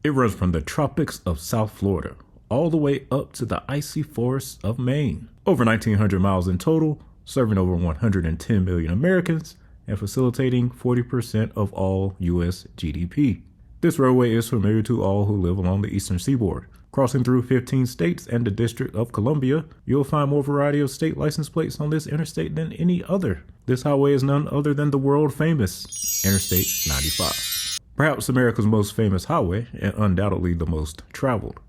It runs from the tropics of South Florida all the way up to the icy forests of Maine. Over 1,900 miles in total, serving over 110 million Americans and facilitating 40% of all U.S. GDP. This roadway is familiar to all who live along the eastern seaboard. Crossing through 15 states and the District of Columbia, you'll find more variety of state license plates on this interstate than any other. This highway is none other than the world-famous Interstate 95. Perhaps America's most famous highway and undoubtedly the most traveled.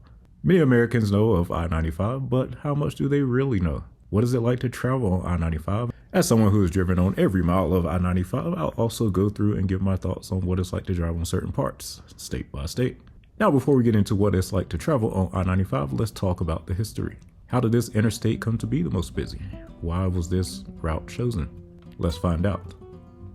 Many Americans know of I-95, but how much do they really know? What is it like to travel on I-95? As someone who has driven on every mile of I-95, I'll also go through and give my thoughts on what it's like to drive on certain parts, state by state. Now, before we get into what it's like to travel on I-95, let's talk about the history. How did this interstate come to be the most busy? Why was this route chosen? Let's find out.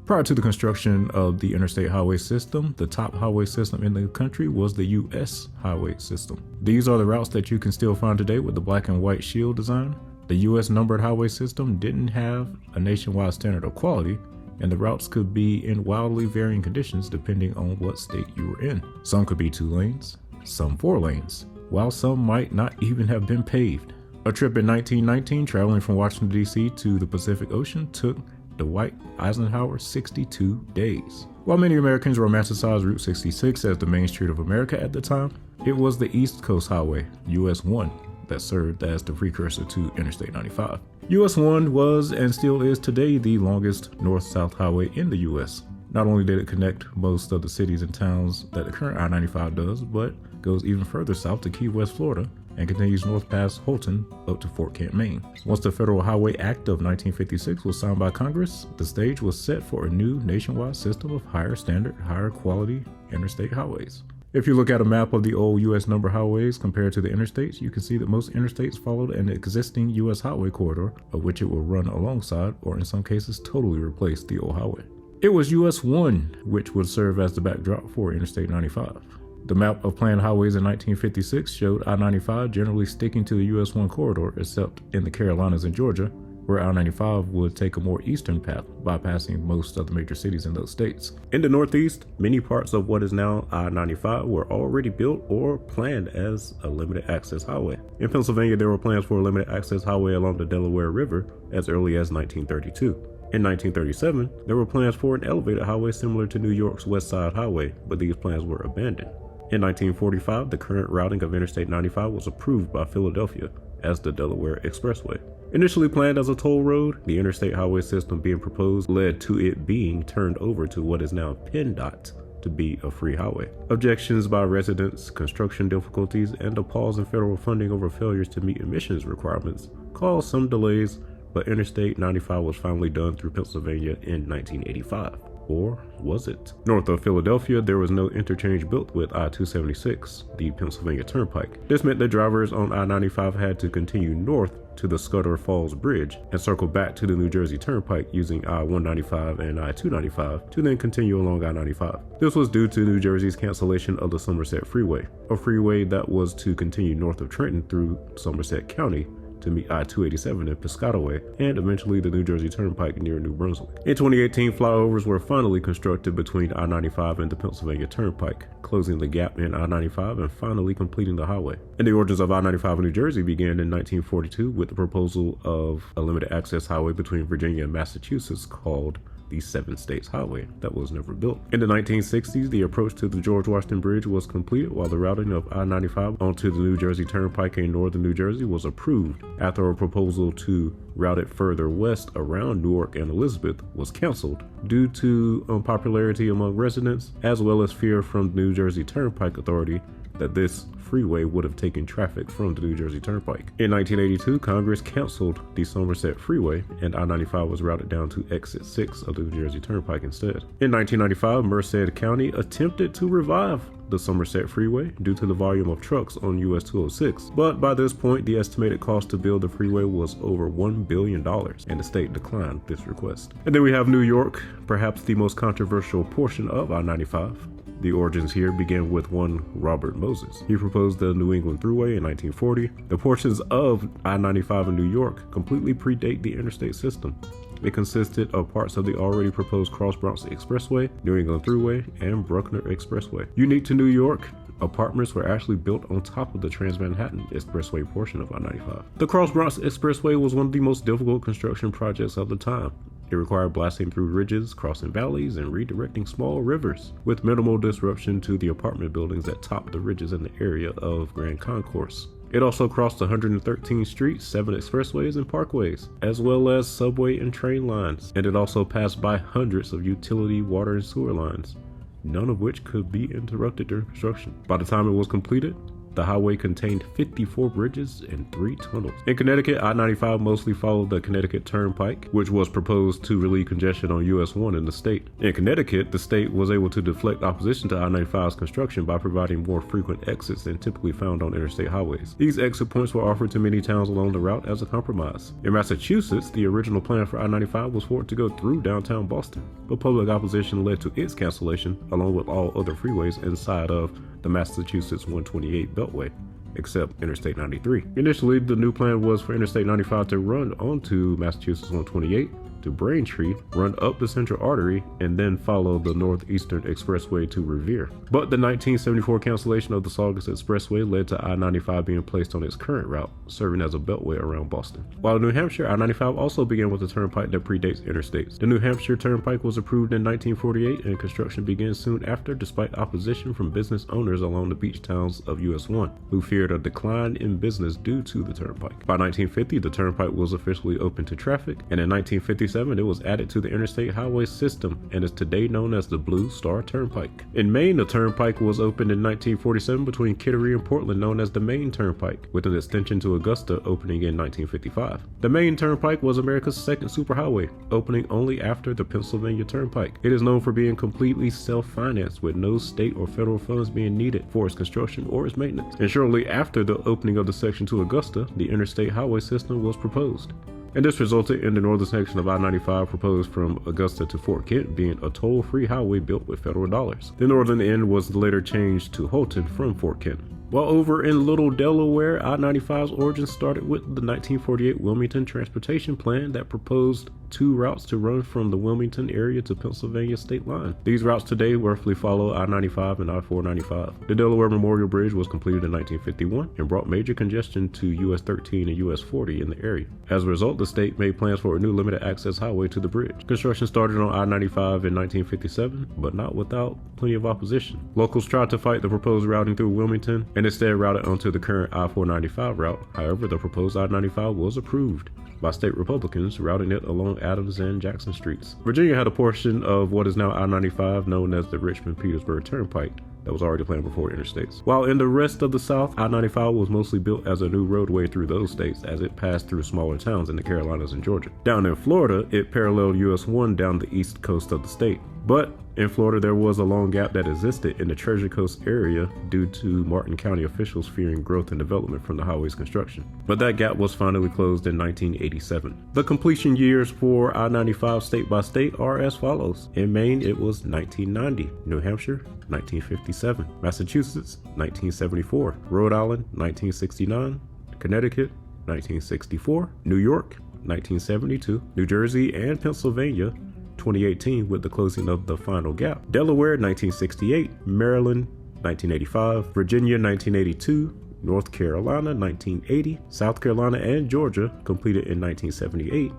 Prior to the construction of the interstate highway system, the top highway system in the country was the U.S. highway system. These are the routes that you can still find today with the black and white shield design. The U.S. numbered highway system didn't have a nationwide standard of quality, and the routes could be in wildly varying conditions depending on what state you were in. Some could be 2 lanes, some 4 lanes, while some might not even have been paved. A trip in 1919 traveling from Washington, D.C. to the Pacific Ocean took Dwight Eisenhower 62 days. While many Americans romanticized Route 66 as the Main Street of America at the time, it was the East Coast Highway, US 1, that served as the precursor to Interstate 95. US 1 was and still is today the longest north-south highway in the US. Not only did it connect most of the cities and towns that the current I-95 does, but goes even further south to Key West, Florida, and continues north past Holton up to Fort Kent, Maine. Once the Federal Highway Act of 1956 was signed by Congress, the stage was set for a new nationwide system of higher standard, higher quality interstate highways. If you look at a map of the old U.S. number highways compared to the interstates, you can see that most interstates followed an existing U.S. highway corridor, of which it will run alongside, or in some cases totally replace the old highway. It was US 1 which would serve as the backdrop for Interstate 95. The map of planned highways in 1956 showed I-95 generally sticking to the US 1 corridor, except in the Carolinas and Georgia, where I-95 would take a more eastern path, bypassing most of the major cities in those states. In the Northeast, many parts of what is now I-95 were already built or planned as a limited access highway. In Pennsylvania, there were plans for a limited access highway along the Delaware River as early as 1932. In 1937, there were plans for an elevated highway similar to New York's West Side Highway, but these plans were abandoned. In 1945, the current routing of Interstate 95 was approved by Philadelphia as the Delaware Expressway. Initially planned as a toll road, the interstate highway system being proposed led to it being turned over to what is now PennDOT to be a free highway. Objections by residents, construction difficulties, and a pause in federal funding over failures to meet emissions requirements caused some delays, but Interstate 95 was finally done through Pennsylvania in 1985. Or was it? North of Philadelphia, there was no interchange built with I-276, the Pennsylvania Turnpike. This meant that drivers on I-95 had to continue north to the Scudder Falls Bridge and circle back to the New Jersey Turnpike using I-195 and I-295 to then continue along I-95. This was due to New Jersey's cancellation of the Somerset Freeway, a freeway that was to continue north of Trenton through Somerset County to meet I-287 in Piscataway, and eventually the New Jersey Turnpike near New Brunswick. In 2018, flyovers were finally constructed between I-95 and the Pennsylvania Turnpike, closing the gap in I-95 and finally completing the highway. And the origins of I-95 in New Jersey began in 1942 with the proposal of a limited access highway between Virginia and Massachusetts called the Seven States Highway that was never built. In the 1960s, the approach to the George Washington Bridge was completed, while the routing of I-95 onto the New Jersey Turnpike in northern New Jersey was approved after a proposal to route it further west around Newark and Elizabeth was canceled due to unpopularity among residents, as well as fear from the New Jersey Turnpike Authority that this freeway would have taken traffic from the New Jersey Turnpike. In 1982, Congress canceled the Somerset Freeway and I-95 was routed down to exit 6 of the New Jersey Turnpike instead. In 1995, Merced County attempted to revive the Somerset Freeway due to the volume of trucks on US 206, but by this point, the estimated cost to build the freeway was over $1 billion, and the state declined this request. And then we have New York, perhaps the most controversial portion of I-95. The origins here began with one Robert Moses. He proposed the New England Thruway in 1940. The portions of I-95 in New York completely predate the interstate system. It consisted of parts of the already proposed Cross Bronx Expressway, New England Thruway, and Bruckner Expressway. Unique to New York, Apartments were actually built on top of the Trans-Manhattan Expressway portion of I-95. The Cross-Bronx Expressway was one of the most difficult construction projects of the time. It required blasting through ridges, crossing valleys, and redirecting small rivers, with minimal disruption to the apartment buildings that topped the ridges in the area of Grand Concourse. It also crossed 113 streets, 7 expressways and parkways, as well as subway and train lines, and it also passed by hundreds of utility water and sewer lines, none of which could be interrupted during construction. By the time it was completed, the highway contained 54 bridges and 3 tunnels. In Connecticut, I-95 mostly followed the Connecticut Turnpike, which was proposed to relieve congestion on US 1 in the state. In Connecticut, the state was able to deflect opposition to I-95's construction by providing more frequent exits than typically found on interstate highways. These exit points were offered to many towns along the route as a compromise. In Massachusetts, the original plan for I-95 was for it to go through downtown Boston, but public opposition led to its cancellation, along with all other freeways inside of the Massachusetts 128 Beltway, except Interstate 93. Initially, the new plan was for Interstate 95 to run onto Massachusetts 128 to Braintree, run up the Central Artery, and then follow the Northeastern Expressway to Revere. But the 1974 cancellation of the Saugus Expressway led to I-95 being placed on its current route, serving as a beltway around Boston. While in New Hampshire, I-95 also began with a turnpike that predates interstates. The New Hampshire Turnpike was approved in 1948, and construction began soon after, despite opposition from business owners along the beach towns of US 1, who feared a decline in business due to the turnpike. By 1950, the turnpike was officially open to traffic, and in 1957, it was added to the interstate highway system and is today known as the Blue Star Turnpike. In Maine, the turnpike was opened in 1947 between Kittery and Portland, known as the Maine Turnpike, with an extension to Augusta opening in 1955. The Maine Turnpike was America's second superhighway, opening only after the Pennsylvania Turnpike. It is known for being completely self-financed, with no state or federal funds being needed for its construction or its maintenance. And shortly after the opening of the section to Augusta, the interstate highway system was proposed. And this resulted in the northern section of I-95 proposed from Augusta to Fort Kent being a toll-free highway built with federal dollars. The northern end was later changed to Holton from Fort Kent. While over in Little Delaware, I-95's origin started with the 1948 Wilmington Transportation Plan that proposed 2 routes to run from the Wilmington area to Pennsylvania state line. These routes today roughly follow I-95 and I-495. The Delaware Memorial Bridge was completed in 1951 and brought major congestion to US 13 and US 40 in the area. As a result, the state made plans for a new limited access highway to the bridge. Construction started on I-95 in 1957, but not without plenty of opposition. Locals tried to fight the proposed routing through Wilmington and instead routed onto the current I-495 route. However, the proposed I-95 was approved by state Republicans, routing it along Adams and Jackson streets. Virginia had a portion of what is now I-95 known as the Richmond-Petersburg Turnpike that was already planned before interstates. While in the rest of the South, I-95 was mostly built as a new roadway through those states as it passed through smaller towns in the Carolinas and Georgia. Down in Florida, it paralleled US 1 down the east coast of the state. But in Florida, there was a long gap that existed in the Treasure Coast area due to Martin County officials fearing growth and development from the highway's construction. But that gap was finally closed in 1987. The completion years for I-95 state by state are as follows. In Maine, it was 1990. New Hampshire, 1957. Massachusetts, 1974. Rhode Island, 1969. Connecticut, 1964. New York, 1972. New Jersey and Pennsylvania, 2018 with the closing of the final gap. Delaware 1968, Maryland 1985, Virginia 1982, North Carolina 1980, South Carolina and Georgia completed in 1978,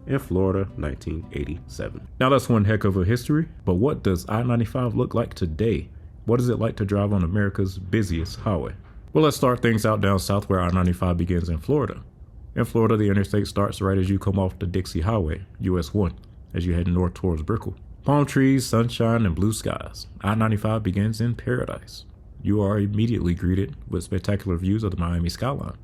and Florida 1987. Now that's one heck of a history, but what does I-95 look like today? What is it like to drive on America's busiest highway? Well, let's start things out down south where I-95 begins in Florida. In Florida, the interstate starts right as you come off the Dixie Highway, US 1. As you head north towards Brickell. Palm trees, sunshine, and blue skies. I-95 begins in paradise. You are immediately greeted with spectacular views of the Miami skyline,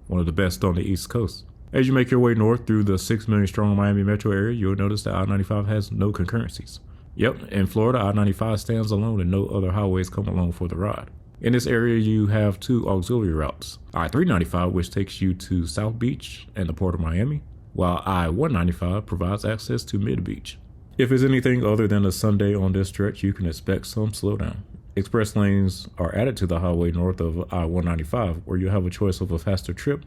one of the best on the East Coast. As you make your way north through the 6 million strong Miami metro area, you'll notice that I-95 has no concurrencies. Yep, in Florida, I-95 stands alone and no other highways come along for the ride. In this area, you have 2 auxiliary routes. I-395, which takes you to South Beach and the Port of Miami, while I-195 provides access to Mid-Beach. If it's anything other than a Sunday on this stretch, you can expect some slowdown. Express lanes are added to the highway north of I-195, where you have a choice of a faster trip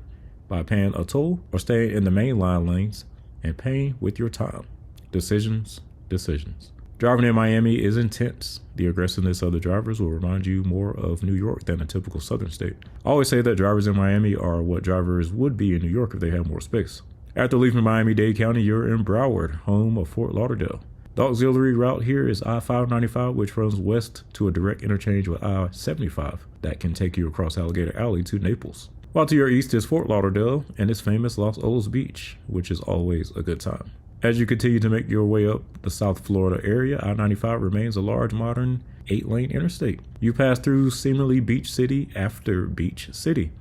by paying a toll or staying in the main line lanes and paying with your time. Decisions, decisions. Driving in Miami is intense. The aggressiveness of the drivers will remind you more of New York than a typical southern state. I always say that drivers in Miami are what drivers would be in New York if they had more space. After leaving Miami-Dade County, you're in Broward, home of Fort Lauderdale. The auxiliary route here is I-95, which runs west to a direct interchange with I-75 that can take you across Alligator Alley to Naples. While to your east is Fort Lauderdale and its famous Los Olos Beach, which is always a good time. As you continue to make your way up the South Florida area, I-95 remains a large, modern 8-lane interstate. You pass through seemingly beach city after beach city.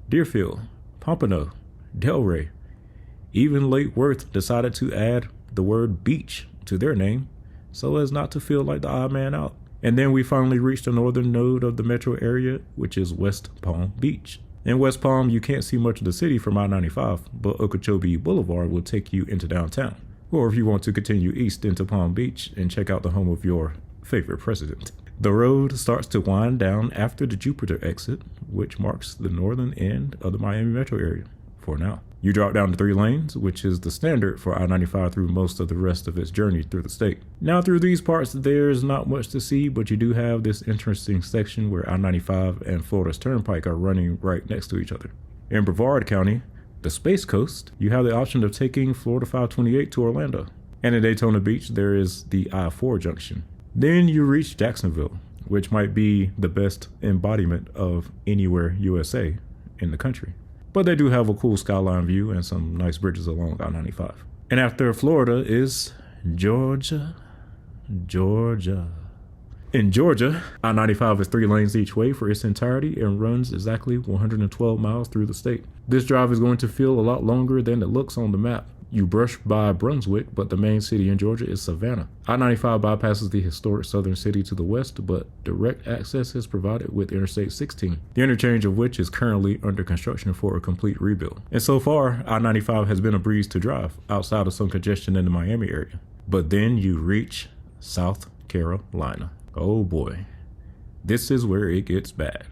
Deerfield, Pompano, Delray. Even Lake Worth decided to add the word beach to their name so as not to feel like the odd man out. And then we finally reached the northern node of the metro area, which is West Palm Beach. In West Palm, you can't see much of the city from I-95, but Okeechobee Boulevard will take you into downtown. Or if you want to continue east into Palm Beach and check out the home of your favorite president. The road starts to wind down after the Jupiter exit, which marks the northern end of the Miami metro area for now. You drop down to 3 lanes, which is the standard for I-95 through most of the rest of its journey through the state. Now through these parts, there's not much to see, but you do have this interesting section where I-95 and Florida's Turnpike are running right next to each other. In Brevard County, the Space Coast, you have the option of taking Florida 528 to Orlando. And in Daytona Beach, there is the I-4 junction. Then you reach Jacksonville, which might be the best embodiment of anywhere USA in the country. But they do have a cool skyline view and some nice bridges along I-95. And after Florida is Georgia. In Georgia, I-95 is 3 lanes each way for its entirety and runs exactly 112 miles through the state. This drive is going to feel a lot longer than it looks on the map. You brush by Brunswick, but the main city in Georgia is Savannah. I-95 bypasses the historic southern city to the west, but direct access is provided with Interstate 16, the interchange of which is currently under construction for a complete rebuild. And so far, I-95 has been a breeze to drive, outside of some congestion in the Miami area. But then you reach South Carolina. Oh boy, this is where it gets bad.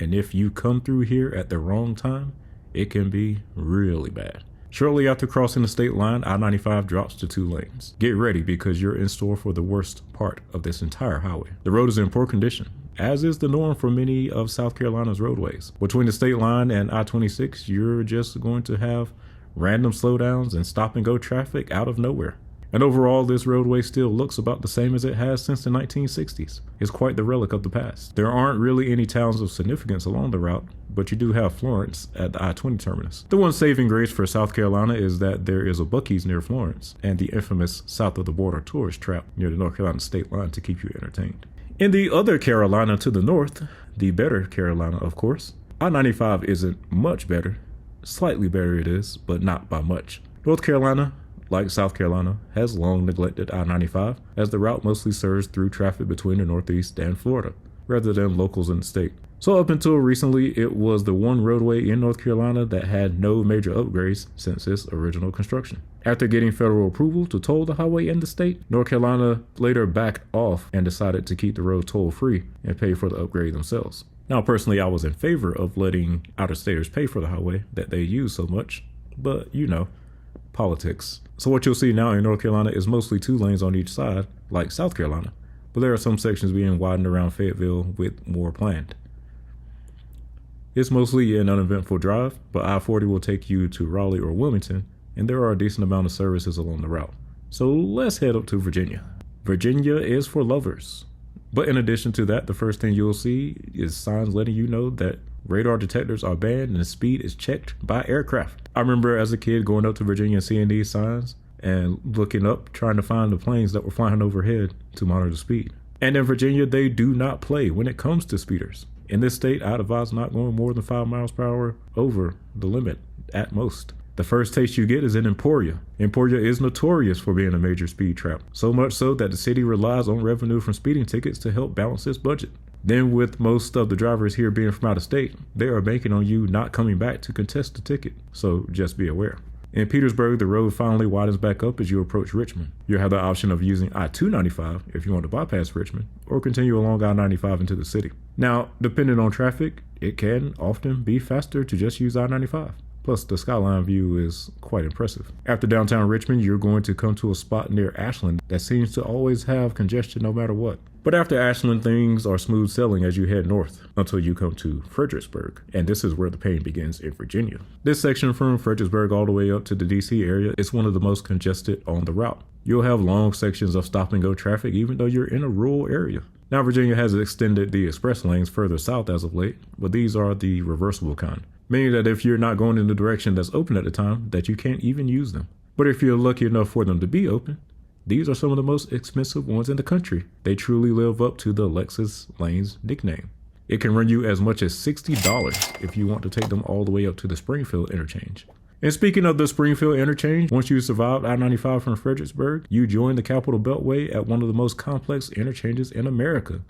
And if you come through here at the wrong time, it can be really bad. Shortly after crossing the state line, I-95 drops to 2 lanes. Get ready because you're in store for the worst part of this entire highway. The road is in poor condition, as is the norm for many of South Carolina's roadways. Between the state line and I-26, you're just going to have random slowdowns and stop and go traffic out of nowhere. And overall, this roadway still looks about the same as it has since the 1960s. It's quite the relic of the past. There aren't really any towns of significance along the route, but you do have Florence at the I-20 terminus. The one saving grace for South Carolina is that there is a Buc-ee's near Florence and the infamous south of the border tourist trap near the North Carolina state line to keep you entertained. In the other Carolina to the north, the better Carolina, of course, I-95 isn't much better. Slightly better it is, but not by much. North Carolina, like South Carolina, has long neglected I-95 as the route mostly serves through traffic between the Northeast and Florida, rather than locals in the state. So up until recently, it was the one roadway in North Carolina that had no major upgrades since its original construction. After getting federal approval to toll the highway in the state, North Carolina later backed off and decided to keep the road toll-free and pay for the upgrade themselves. Now, personally, I was in favor of letting out-of-staters pay for the highway that they use so much, but you know, politics. So what you'll see now in North Carolina is mostly 2 lanes on each side, like South Carolina, but there are some sections being widened around Fayetteville with more planned. It's mostly an uneventful drive, but I-40 will take you to Raleigh or Wilmington, and there are a decent amount of services along the route. So let's head up to Virginia. Virginia is for lovers. But in addition to that, the first thing you'll see is signs letting you know that radar detectors are banned and the speed is checked by aircraft. I remember as a kid going up to Virginia and seeing these signs and looking up, trying to find the planes that were flying overhead to monitor the speed. And in Virginia, they do not play when it comes to speeders. In this state, I'd advise not going more than 5 miles per hour over the limit at most. The first taste you get is in Emporia. Emporia is notorious for being a major speed trap, so much so that the city relies on revenue from speeding tickets to help balance its budget. Then with most of the drivers here being from out of state, they are banking on you not coming back to contest the ticket, so just be aware. In Petersburg, the road finally widens back up as you approach Richmond. You'll have the option of using I-295 if you want to bypass Richmond, or continue along I-95 into the city. Now, depending on traffic, it can often be faster to just use I-95. Plus, the skyline view is quite impressive. After downtown Richmond, you're going to come to a spot near Ashland that seems to always have congestion no matter what. But after Ashland, things are smooth sailing as you head north until you come to Fredericksburg, and this is where the pain begins in Virginia. This section from Fredericksburg all the way up to the DC area is one of the most congested on the route. You'll have long sections of stop and go traffic even though you're in a rural area. Now, Virginia has extended the express lanes further south as of late, but these are the reversible kind, meaning that if you're not going in the direction that's open at the time, that you can't even use them. But if you're lucky enough for them to be open, these are some of the most expensive ones in the country. They truly live up to the Lexus lanes nickname. It can run you as much as $60 if you want to take them all the way up to the Springfield interchange. And speaking of the Springfield interchange, once you survive I-95 from Fredericksburg, you join the Capital Beltway at one of the most complex interchanges in America,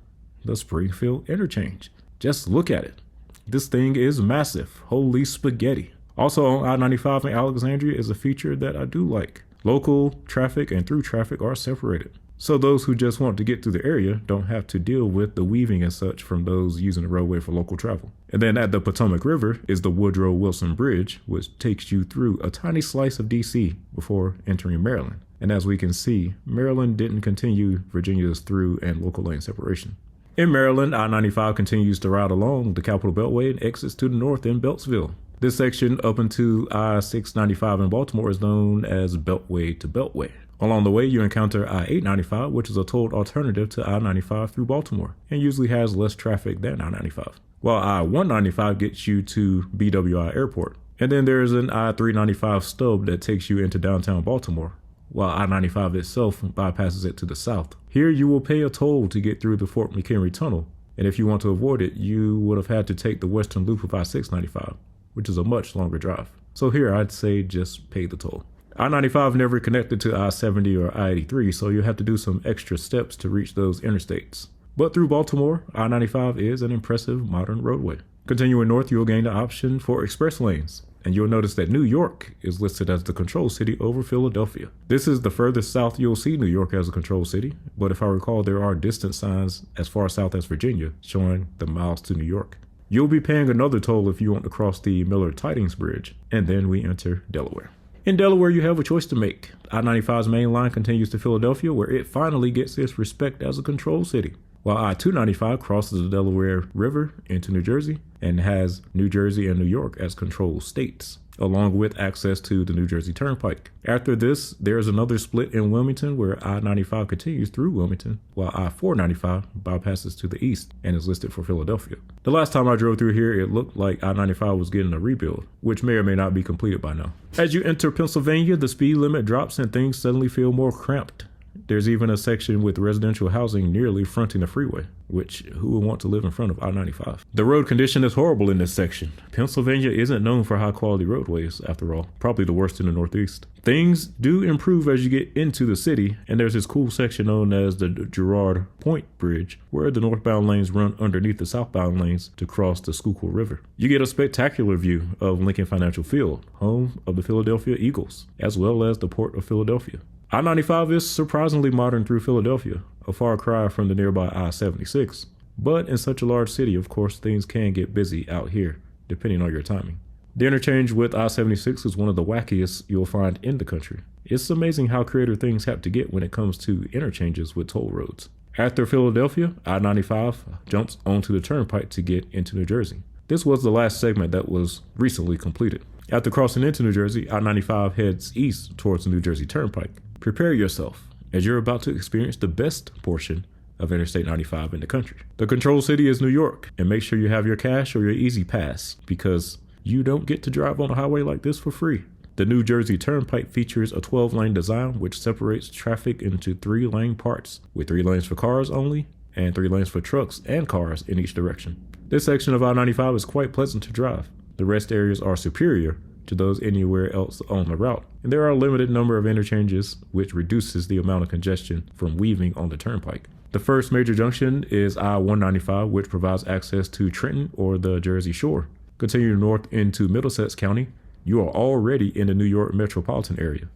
the Springfield interchange. Just look at it. This thing is massive. Holy spaghetti. Also on I-95 in Alexandria is a feature that I do like. Local traffic and through traffic are separated, so those who just want to get through the area don't have to deal with the weaving and such from those using the roadway for local travel. And then at the Potomac River is the Woodrow Wilson Bridge, which takes you through a tiny slice of DC before entering Maryland. And as we can see, Maryland didn't continue Virginia's through and local lane separation. In Maryland, I-95 continues to ride along the Capital Beltway and exits to the north in Beltsville. This section up into I-695 in Baltimore is known as Beltway to Beltway. Along the way, you encounter I-895, which is a tolled alternative to I-95 through Baltimore, and usually has less traffic than I-95. While I-195 gets you to BWI Airport. And then there's an I-395 stub that takes you into downtown Baltimore, while I-95 itself bypasses it to the south. Here you will pay a toll to get through the Fort McHenry Tunnel, and if you want to avoid it, you would have had to take the western loop of I-695. Which is a much longer drive. So here I'd say just pay the toll. I-95 never connected to I-70 or I-83, so you have to do some extra steps to reach those interstates. But through Baltimore, I-95 is an impressive modern roadway. Continuing north, you'll gain the option for express lanes, and you'll notice that New York is listed as the control city over Philadelphia. This is the furthest south you'll see New York as a control city, but if I recall, there are distance signs as far south as Virginia showing the miles to New York. You'll be paying another toll if you want to cross the Miller-Tydings Bridge, and then we enter Delaware. In Delaware, you have a choice to make. I-95's main line continues to Philadelphia, where it finally gets its respect as a control city, while I-295 crosses the Delaware River into New Jersey and has New Jersey and New York as control states, along with access to the New Jersey Turnpike. After this, there's another split in Wilmington where I-95 continues through Wilmington, while I-495 bypasses to the east and is listed for Philadelphia. The last time I drove through here, it looked like I-95 was getting a rebuild, which may or may not be completed by now. As you enter Pennsylvania, the speed limit drops and things suddenly feel more cramped. There's even a section with residential housing nearly fronting the freeway, which who would want to live in front of I-95? The road condition is horrible in this section. Pennsylvania isn't known for high quality roadways, after all, probably the worst in the Northeast. Things do improve as you get into the city, and there's this cool section known as the Girard Point Bridge, where the northbound lanes run underneath the southbound lanes to cross the Schuylkill River. You get a spectacular view of Lincoln Financial Field, home of the Philadelphia Eagles, as well as the Port of Philadelphia. I-95 is surprisingly modern through Philadelphia, a far cry from the nearby I-76. But in such a large city, of course, things can get busy out here, depending on your timing. The interchange with I-76 is one of the wackiest you'll find in the country. It's amazing how creative things have to get when it comes to interchanges with toll roads. After Philadelphia, I-95 jumps onto the turnpike to get into New Jersey. This was the last segment that was recently completed. After crossing into New Jersey, I-95 heads east towards the New Jersey Turnpike. Prepare yourself, as you're about to experience the best portion of Interstate 95 in the country. The control city is New York, and make sure you have your cash or your Easy Pass, because you don't get to drive on a highway like this for free. The New Jersey Turnpike features a 12-lane design which separates traffic into 3-lane parts, with 3 lanes for cars only, and 3 lanes for trucks and cars in each direction. This section of I-95 is quite pleasant to drive. The rest areas are superior to those anywhere else on the route, and there are a limited number of interchanges, which reduces the amount of congestion from weaving on the turnpike. The first major junction is I-195, which provides access to Trenton or the Jersey Shore. Continuing north into Middlesex County, you are already in the New York metropolitan area.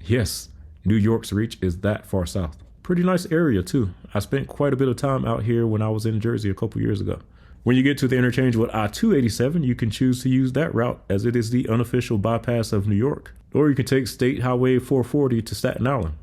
Yes, New York's reach is that far south. Pretty nice area too. I spent quite a bit of time out here when I was in Jersey a couple years ago. When you get to the interchange with I-287, you can choose to use that route as it is the unofficial bypass of New York. Or you can take State Highway 440 to Staten Island.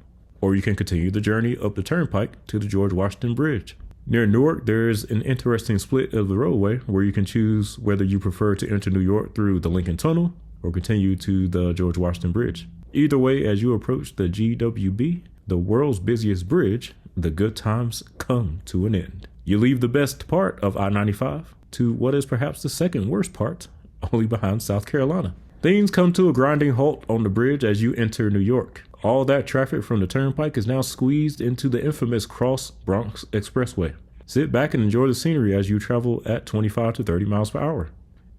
Or you can continue the journey up the turnpike to the George Washington Bridge. Near Newark, there's an interesting split of the roadway where you can choose whether you prefer to enter New York through the Lincoln Tunnel or continue to the George Washington Bridge. Either way, as you approach the GWB, the world's busiest bridge, the good times come to an end. You leave the best part of I-95 to what is perhaps the second worst part, only behind South Carolina. Things come to a grinding halt on the bridge as you enter New York. All that traffic from the turnpike is now squeezed into the infamous Cross Bronx Expressway. Sit back and enjoy the scenery as you travel at 25 to 30 miles per hour.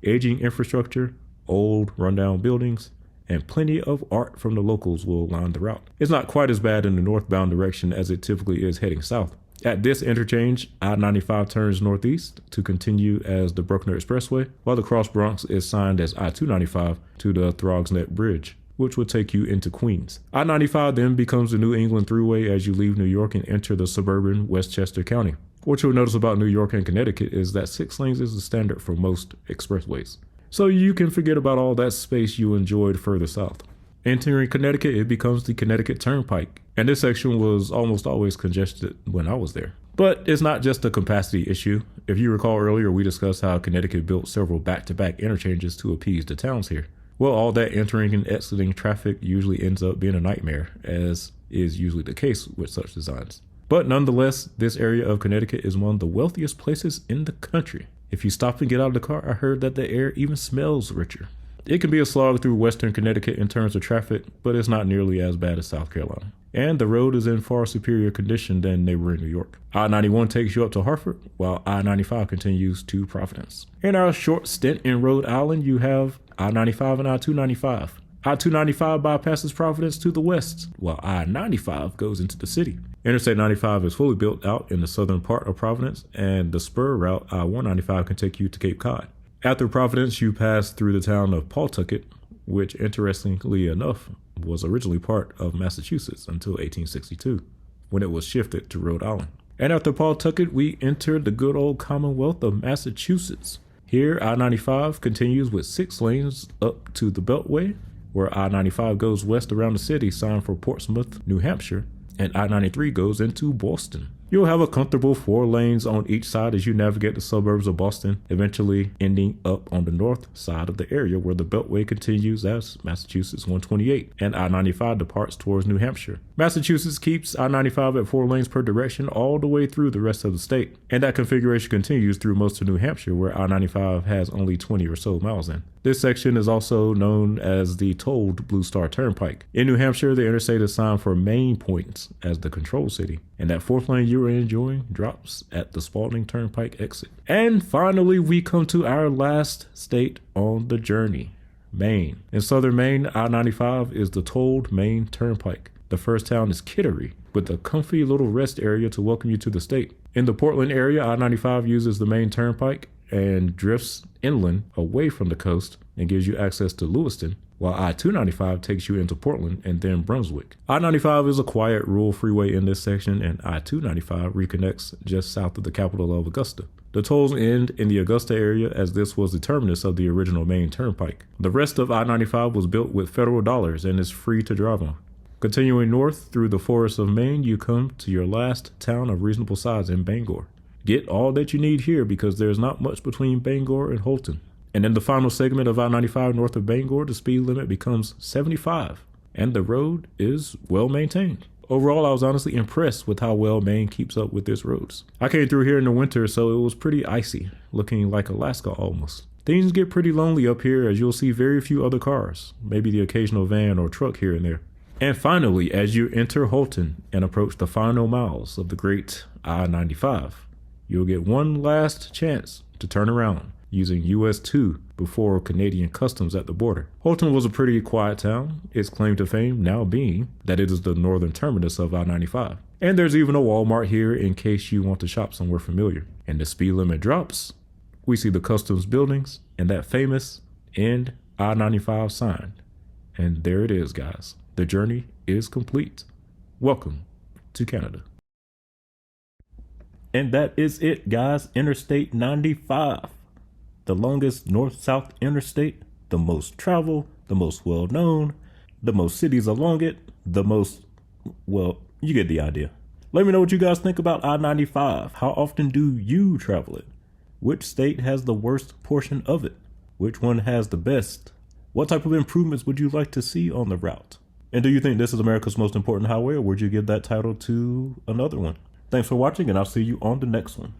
Aging infrastructure, old rundown buildings, and plenty of art from the locals will line the route. It's not quite as bad in the northbound direction as it typically is heading south. At this interchange, I-95 turns northeast to continue as the Bruckner Expressway, while the Cross Bronx is signed as I-295 to the Throgsneck Bridge, which will take you into Queens. I-95 then becomes the New England Thruway as you leave New York and enter the suburban Westchester County. What you'll notice about New York and Connecticut is that 6 lanes is the standard for most expressways. So you can forget about all that space you enjoyed further south. Entering Connecticut, it becomes the Connecticut Turnpike, and this section was almost always congested when I was there. But it's not just a capacity issue. If you recall earlier, we discussed how Connecticut built several back-to-back interchanges to appease the towns here. Well, all that entering and exiting traffic usually ends up being a nightmare, as is usually the case with such designs. But nonetheless, this area of Connecticut is one of the wealthiest places in the country. If you stop and get out of the car, I heard that the air even smells richer. It can be a slog through western Connecticut in terms of traffic, but it's not nearly as bad as South Carolina. And the road is in far superior condition than they were in New York. I-91 takes you up to Hartford, while I-95 continues to Providence. In our short stint in Rhode Island, you have I-95 and I-295. I-295 bypasses Providence to the west, while I-95 goes into the city. Interstate 95 is fully built out in the southern part of Providence, and the spur route I-195 can take you to Cape Cod. After Providence, you pass through the town of Pawtucket, which interestingly enough was originally part of Massachusetts until 1862, when it was shifted to Rhode Island. And after Pawtucket, we entered the good old Commonwealth of Massachusetts. Here, I-95 continues with 6 lanes up to the Beltway, where I-95 goes west around the city, signed for Portsmouth, New Hampshire, and I-93 goes into Boston. You'll have a comfortable 4 lanes on each side as you navigate the suburbs of Boston, eventually ending up on the north side of the area where the Beltway continues as Massachusetts 128 and I-95 departs towards New Hampshire. Massachusetts keeps I-95 at 4 lanes per direction all the way through the rest of the state, and that configuration continues through most of New Hampshire where I-95 has only 20 or so miles in. This section is also known as the tolled Blue Star Turnpike. In New Hampshire, the interstate is signed for Maine points as the control city, and that 4th lane you are enjoying drops at the Spalding Turnpike exit. And finally, we come to our last state on the journey, Maine. In southern Maine, I-95 is the tolled Maine Turnpike. The first town is Kittery, with a comfy little rest area to welcome you to the state. In the Portland area, I-95 uses the Maine Turnpike and drifts inland away from the coast and gives you access to Lewiston, while I-295 takes you into Portland and then Brunswick. I-95 is a quiet rural freeway in this section, and I-295 reconnects just south of the capital of Augusta. The tolls end in the Augusta area as this was the terminus of the original Maine Turnpike. The rest of I-95 was built with federal dollars and is free to drive on. Continuing north through the forests of Maine, you come to your last town of reasonable size in Bangor. Get all that you need here because there's not much between Bangor and Holton. And in the final segment of I-95 north of Bangor, the speed limit becomes 75, and the road is well maintained. Overall, I was honestly impressed with how well Maine keeps up with its roads. I came through here in the winter, so it was pretty icy, looking like Alaska almost. Things get pretty lonely up here as you'll see very few other cars, maybe the occasional van or truck here and there. And finally, as you enter Holton and approach the final miles of the great I-95, you'll get one last chance to turn around using US 2 before Canadian customs at the border. Holton was a pretty quiet town, its claim to fame now being that it is the northern terminus of I-95. And there's even a Walmart here in case you want to shop somewhere familiar. And the speed limit drops, we see the customs buildings and that famous End I-95 sign. And there it is, guys. The journey is complete. Welcome to Canada. And that is it, guys. Interstate 95, the longest north-south interstate, the most traveled, the most well-known, the most cities along it, the most, well, you get the idea. Let me know what you guys think about I-95. How often do you travel it? Which state has the worst portion of it? Which one has the best? What type of improvements would you like to see on the route? And do you think this is America's most important highway, or would you give that title to another one? Thanks for watching, and I'll see you on the next one.